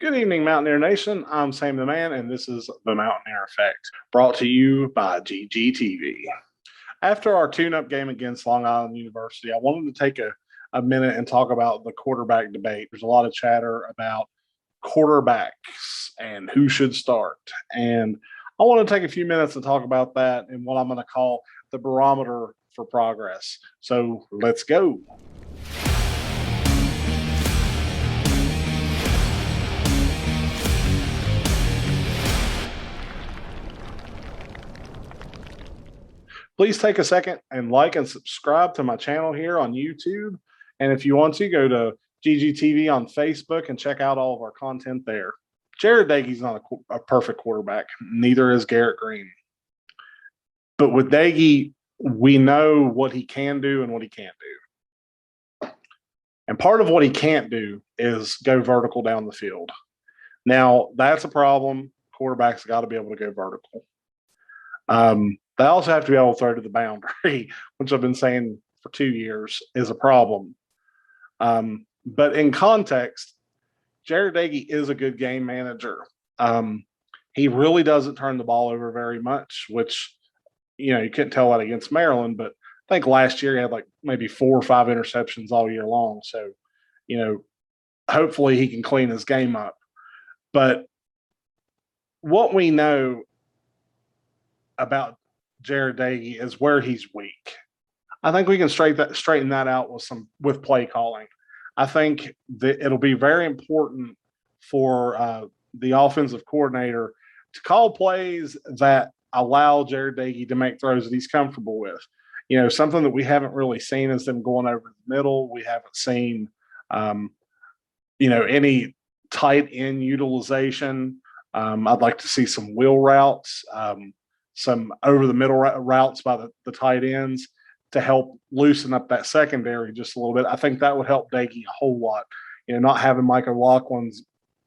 Good evening, Mountaineer Nation. I'm Sam the Man, and this is The Mountaineer Effect, brought to you by GGTV. After our tune-up game against Long Island University, I wanted to take a minute and talk about the quarterback debate. There's a lot of chatter about quarterbacks and who should start. And I want to take a few minutes to talk about that and what I'm going to call the barometer for progress. So let's go. Please take a second and like and subscribe to my channel here on YouTube. And if you want to, go to GGTV on Facebook and check out all of our content there. JERD Doege's not a perfect quarterback. Neither is Garrett Green. But with Doege, we know what he can do and what he can't do. And part of what he can't do is go vertical down the field. Now, that's a problem. Quarterbacks got to be able to go vertical. They also have to be able to throw to the boundary, which I've been saying for 2 years is a problem. But in context, JERD Doege is a good game manager. He really doesn't turn the ball over very much, which, you couldn't tell that against Maryland, but I think last year he had like maybe 4 or 5 interceptions all year long. So, hopefully he can clean his game up. But what we know about JERD Doege is where he's weak. I think we can straighten that out with play calling. I think that it'll be very important for the offensive coordinator to call plays that allow JERD Doege to make throws that he's comfortable with. Something that we haven't really seen is them going over the middle. We haven't seen, any tight end utilization. I'd like to see some wheel routes, some over the middle routes by the tight ends to help loosen up that secondary just a little bit. I think that would help Doege a whole lot. Not having Mike O'Loughlin's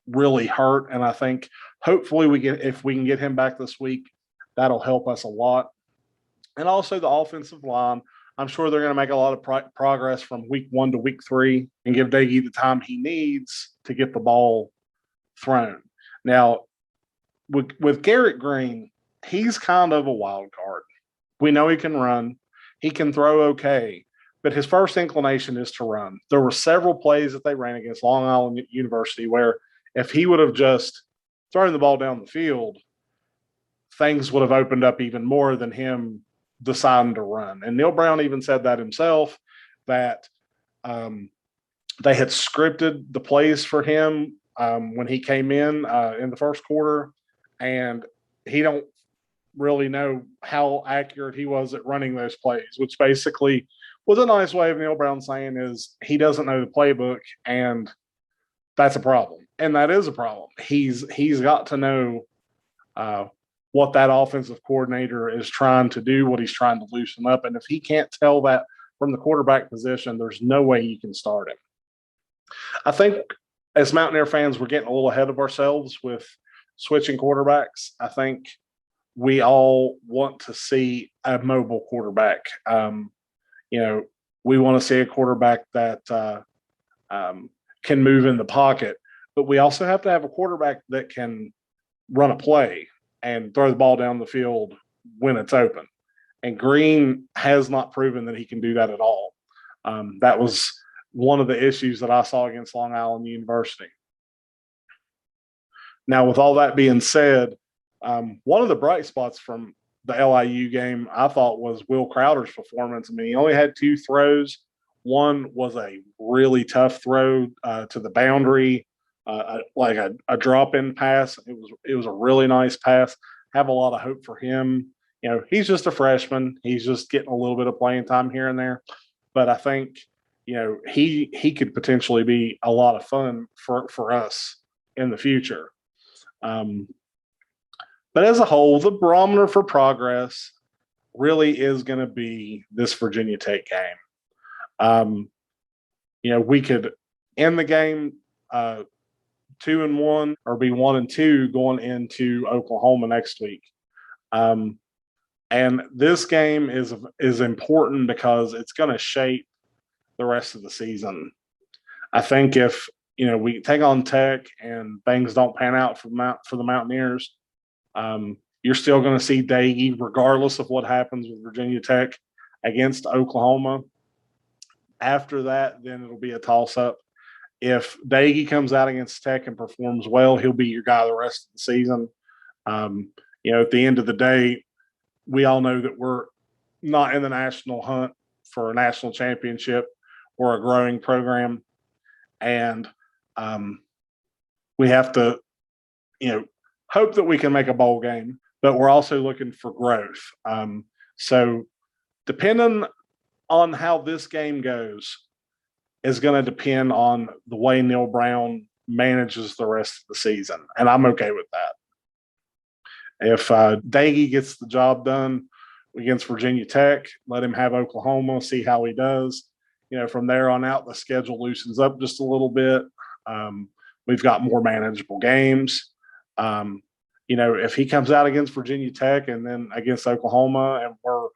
really hurt, and I think hopefully if we can get him back this week, that'll help us a lot. And also the offensive line. I'm sure they're going to make a lot of progress from week 1 to week 3 and give Doege the time he needs to get the ball thrown. Now, with Garrett Green, he's kind of a wild card. We know he can run. He can throw okay, but his first inclination is to run. There were several plays that they ran against Long Island University where if he would have just thrown the ball down the field, things would have opened up even more than him deciding to run. And Neil Brown even said that himself, that they had scripted the plays for him when he came in the first quarter, and he don't really know how accurate he was at running those plays, which basically was a nice way of Neil Brown saying is he doesn't know the playbook, and that's a problem. And that is a problem. He's got to know what that offensive coordinator is trying to do, what he's trying to loosen up. And if he can't tell that from the quarterback position, there's no way you can start him. I think as Mountaineer fans, we're getting a little ahead of ourselves with switching quarterbacks. I think we all want to see a mobile quarterback. We want to see a quarterback that can move in the pocket, but we also have to have a quarterback that can run a play and throw the ball down the field when it's open. And Green has not proven that he can do that at all. That was one of the issues that I saw against Long Island University. Now, with all that being said, one of the bright spots from the LIU game, I thought, was Will Crowder's performance. I mean, he only had 2 throws. One was a really tough throw to the boundary, like a drop-in pass. It was a really nice pass. Have a lot of hope for him. He's just a freshman. He's just getting a little bit of playing time here and there. But I think, he could potentially be a lot of fun for us in the future. But as a whole, the barometer for progress really is going to be this Virginia Tech game. We could end the game 2-1 or be 1-2 going into Oklahoma next week. And this game is important because it's going to shape the rest of the season. I think if we take on Tech and things don't pan out for the Mountaineers, you're still going to see Daggy regardless of what happens with Virginia Tech against Oklahoma. After that, then it'll be a toss up. If Daggy comes out against Tech and performs well, he'll be your guy the rest of the season. At the end of the day, we all know that we're not in the national hunt for a national championship or a growing program. And we have to, hope that we can make a bowl game, but we're also looking for growth. So depending on how this game goes is going to depend on the way Neil Brown manages the rest of the season. And I'm okay with that. If Daggy gets the job done against Virginia Tech, let him have Oklahoma, see how he does. From there on out, the schedule loosens up just a little bit. We've got more manageable games. If he comes out against Virginia Tech and then against Oklahoma and we're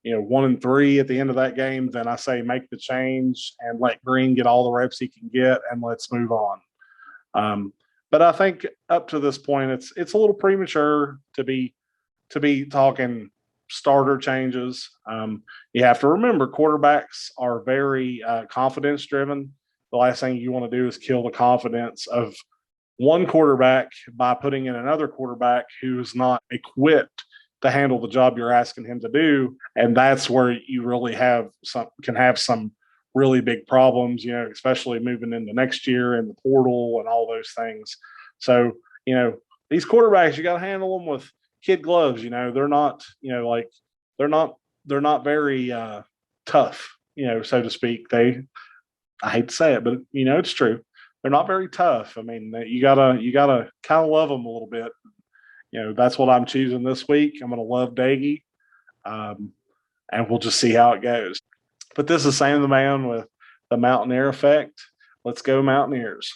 1-3 at the end of that game, then I say make the change and let Green get all the reps he can get and let's move on. But I think up to this point, it's a little premature to be talking starter changes. You have to remember quarterbacks are very confidence driven. The last thing you want to do is kill the confidence of one quarterback by putting in another quarterback who's not equipped to handle the job you're asking him to do. And that's where you really can have some really big problems, especially moving into next year and the portal and all those things. So, these quarterbacks, you got to handle them with kid gloves. They're not, they're not very tough, so to speak. I hate to say it, but it's true. They're not very tough. I mean, you gotta kind of love them a little bit. That's what I'm choosing this week. I'm going to love Daggy, and we'll just see how it goes. But this is Sam the Man with the Mountaineer Effect. Let's go Mountaineers.